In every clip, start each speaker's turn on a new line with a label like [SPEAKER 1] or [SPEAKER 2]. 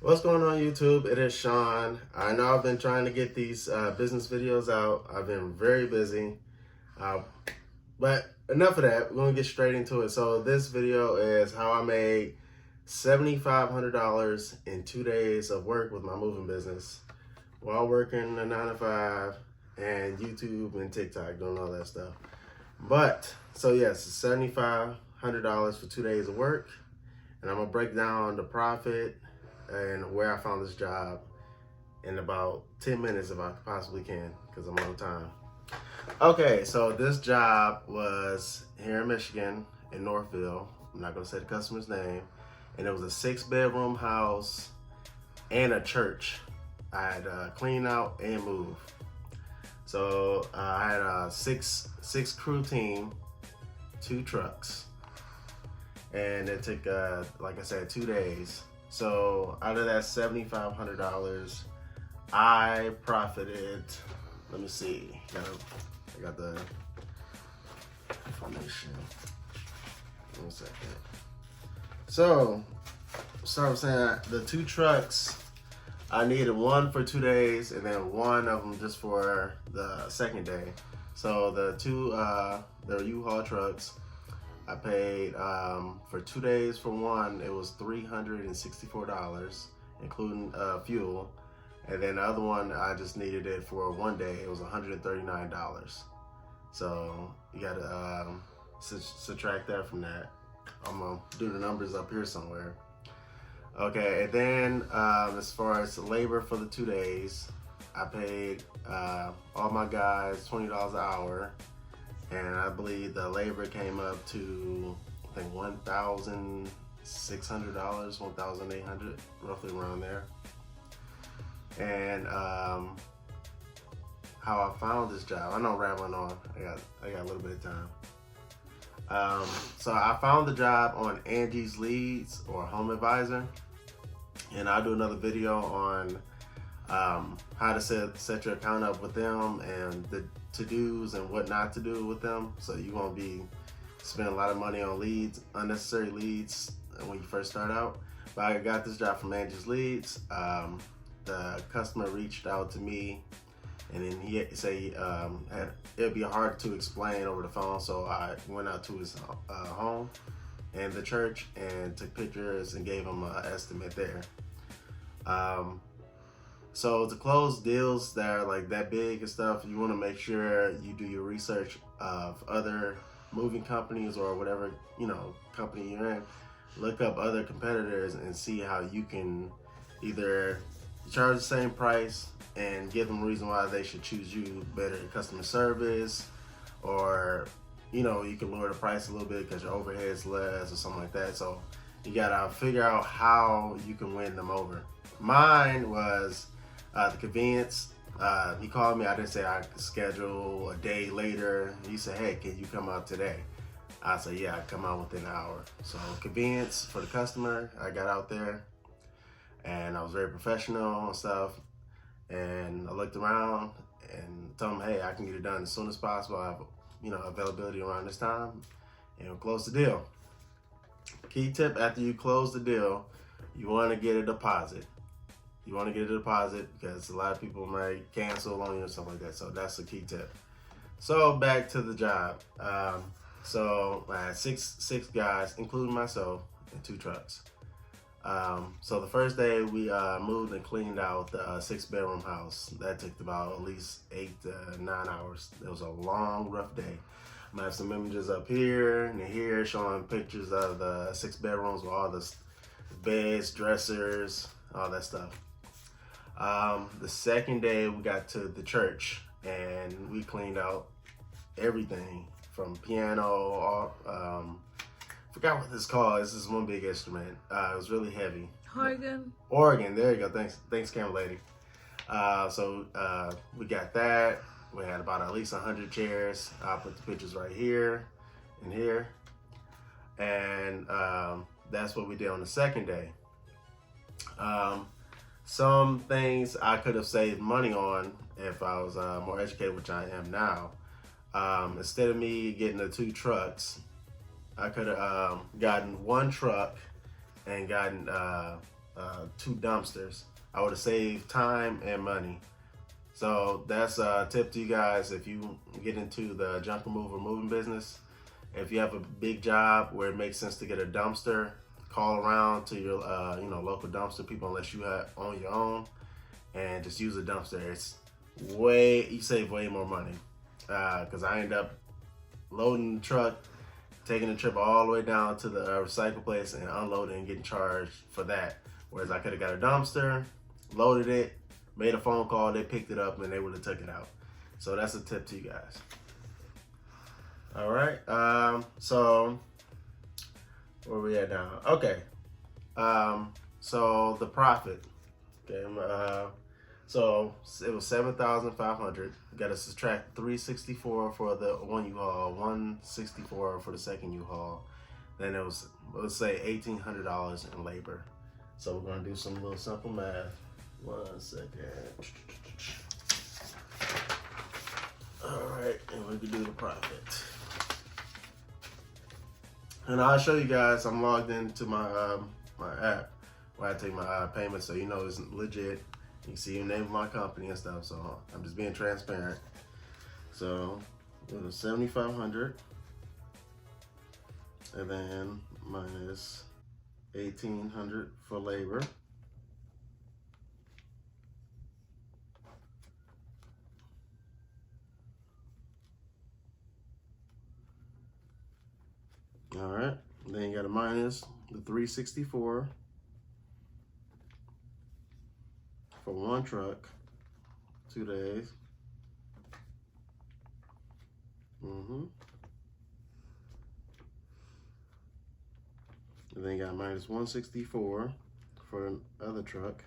[SPEAKER 1] What's going on YouTube? It is Sean. I know I've been trying to get these business videos out. I've been very busy. But enough of that. We're going to get straight into it. So this video is how I made $7,500 in 2 days of work with my moving business while working a 9 to 5 and YouTube and TikTok, doing all that stuff. But, so yes, it's $7,500 for 2 days of work. And I'm going to break down the profit and where I found this job in about 10 minutes if I possibly can, because I'm on time. Okay, so this job was here in Michigan, in Northville. I'm not gonna say the customer's name. And it was a 6-bedroom house and a church. I had clean out and move. So I had a six crew team, 2 trucks. And it took, like I said, 2 days. So out of that $7,500, I profited, let me see, I got the information. 1 second. So, I was saying the 2 trucks, I needed one for 2 days and then one of them just for the second day. So the 2, the U-Haul trucks, I paid for 2 days for one, it was $364, including fuel. And then the other one, I just needed it for 1 day, it was $139. So you gotta subtract that from that. I'm gonna do the numbers up here somewhere. Okay, and then as far as labor for the 2 days, I paid all my guys $20 an hour. And I believe the labor came up to, I think, $1,600, $1,800, roughly around there. And how I found this job, I know I'm rambling on, I got a little bit of time. So I found the job on Angie's Leads or Home Advisor. And I'll do another video on how to set your account up with them and the to-dos and what not to do with them, so you won't be spending a lot of money on leads, unnecessary leads when you first start out. But I got this job from Angie's Leads. The customer reached out to me, and then he said it'd be hard to explain over the phone, so I went out to his home and the church and took pictures and gave him an estimate there. So to close deals that are like that big and stuff, you want to make sure you do your research of other moving companies or whatever, company you're in. Look up other competitors and see how you can either charge the same price and give them a reason why they should choose you, better customer service, or you can lower the price a little bit because your overhead's less or something like that. So you gotta figure out how you can win them over. Mine was the convenience. He called me. I didn't say I could schedule a day later. He said, "Hey, can you come out today?" I said, "Yeah, I come out within an hour." So convenience for the customer. I got out there, and I was very professional and stuff. And I looked around and told him, "Hey, I can get it done as soon as possible. I have, availability around this time, and we'll close the deal." Key tip: after you close the deal, you want to get a deposit. You want to get a deposit because a lot of people might cancel on you or something like that. So that's a key tip. So back to the job. So I had six guys, including myself, and 2 trucks. So the first day we moved and cleaned out the 6-bedroom house. That took about at least 8 to 9 hours. It was a long, rough day. I'm gonna have some images up here and here showing pictures of the 6 bedrooms with all the beds, dressers, all that stuff. The second day we got to the church and we cleaned out everything from piano, forgot what this is called. This is one big instrument. It was really heavy. Organ, there you go. Thanks camera lady. So we got that. We had about at least 100 chairs. I'll put the pictures right here and here. And that's what we did on the second day. Some things I could have saved money on if I was more educated, which I am now. Instead of me getting the 2 trucks, I could have gotten 1 truck and gotten 2 dumpsters. I would have saved time and money. So that's a tip to you guys if you get into the junk removal moving business. If you have a big job where it makes sense to get a dumpster, call around to your local dumpster people unless you own your own, and just use a dumpster. You save way more money. Because I end up loading the truck, taking the trip all the way down to the recycle place and unloading and getting charged for that. Whereas I could have got a dumpster, loaded it, made a phone call, they picked it up, and they would have took it out. So that's a tip to you guys. All right, so where we at now? Okay, so the profit. Okay, so it was 7,500. Got to subtract 364 for the one U-Haul, 164 for the second U-Haul. Then it was, let's say, $1,800 in labor. So we're gonna do some little simple math. 1 second. All right, and we can do the profit. And I'll show you guys. I'm logged into my my app where I take my payments, so you know it's legit. You can see the name of my company and stuff. So I'm just being transparent. So it was 7,500, and then minus 1,800 for labor. All right, then you got to minus the 364 for one truck, 2 days. And then you got minus 164 for the other truck.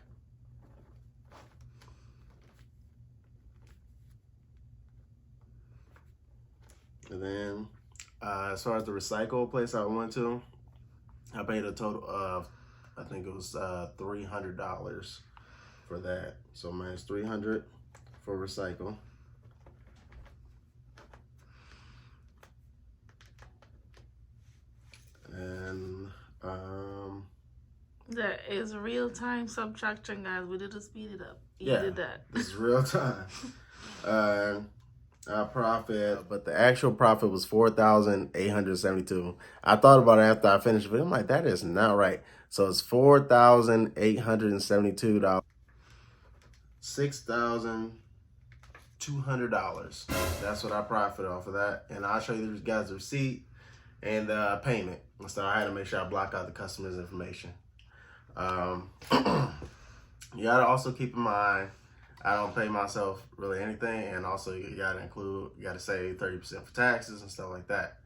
[SPEAKER 1] And then as far as the recycle place I went to, I paid a total of, I think it was $300 for that. So minus 300 for recycle. And
[SPEAKER 2] that is real time subtraction, guys. We did to speed it up. You did that.
[SPEAKER 1] This is real time. Profit, but the actual profit was $4,872. I thought about it after I finished, but I'm like, that is not right. So it's $4,872, $6,200. That's what I profit off of that, and I'll show you guys the receipt and the payment. So I had to make sure I block out the customer's information. You gotta also keep in mind, I don't pay myself really anything, and also you gotta save 30% for taxes and stuff like that.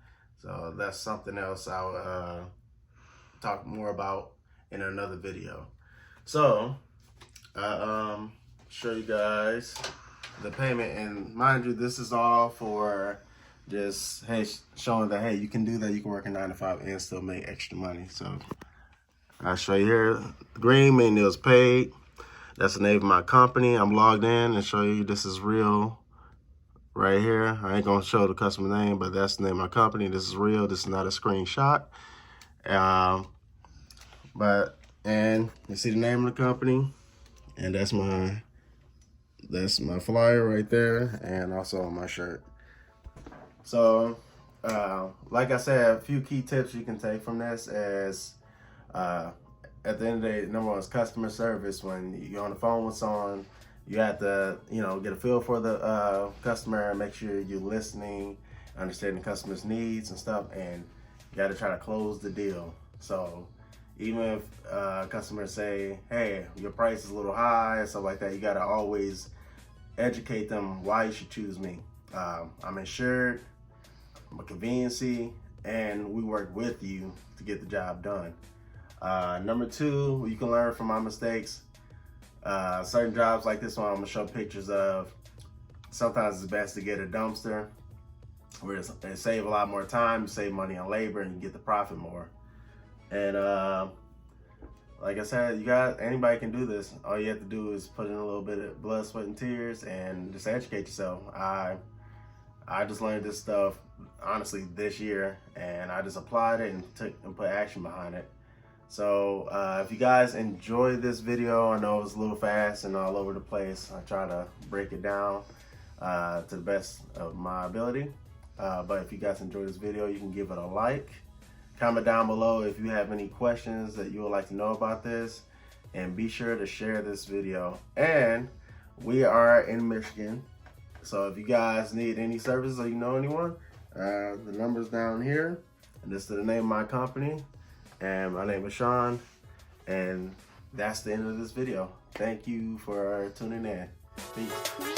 [SPEAKER 1] So that's something else I'll talk more about in another video. So show you guys the payment, and mind you, this is all for just showing that you can do that. You can work a 9 to 5 and still make extra money. So I'll show you here. The green means it was paid. That's the name of my company. I'm logged in and show you this is real right here. I ain't gonna show the customer name, but that's the name of my company. This is real. This is not a screenshot. And you see the name of the company, and that's my flyer right there, and also on my shirt. So, like I said, a few key tips you can take from this is, at the end of the day, number one is customer service. When you're on the phone with someone, you have to, get a feel for the customer and make sure you're listening, understanding the customer's needs and stuff, and you got to try to close the deal. So even if customers say, hey, your price is a little high and stuff like that, you got to always educate them why you should choose me. I'm insured, I'm a conveniency, and we work with you to get the job done. Number two, you can learn from my mistakes. Certain jobs like this one, I'm gonna show pictures of. Sometimes it's best to get a dumpster, where it save a lot more time, you save money on labor, and you get the profit more. And like I said, anybody can do this. All you have to do is put in a little bit of blood, sweat, and tears, and just educate yourself. I just learned this stuff honestly this year, and I just applied it and put action behind it. So if you guys enjoyed this video, I know it was a little fast and all over the place. I try to break it down to the best of my ability. But if you guys enjoyed this video, you can give it a like. Comment down below if you have any questions that you would like to know about this. And be sure to share this video. And we are in Michigan. So if you guys need any services or you know anyone, the number's down here. And this is the name of my company. And my name is Sean. And that's the end of this video. Thank you for tuning in. Peace.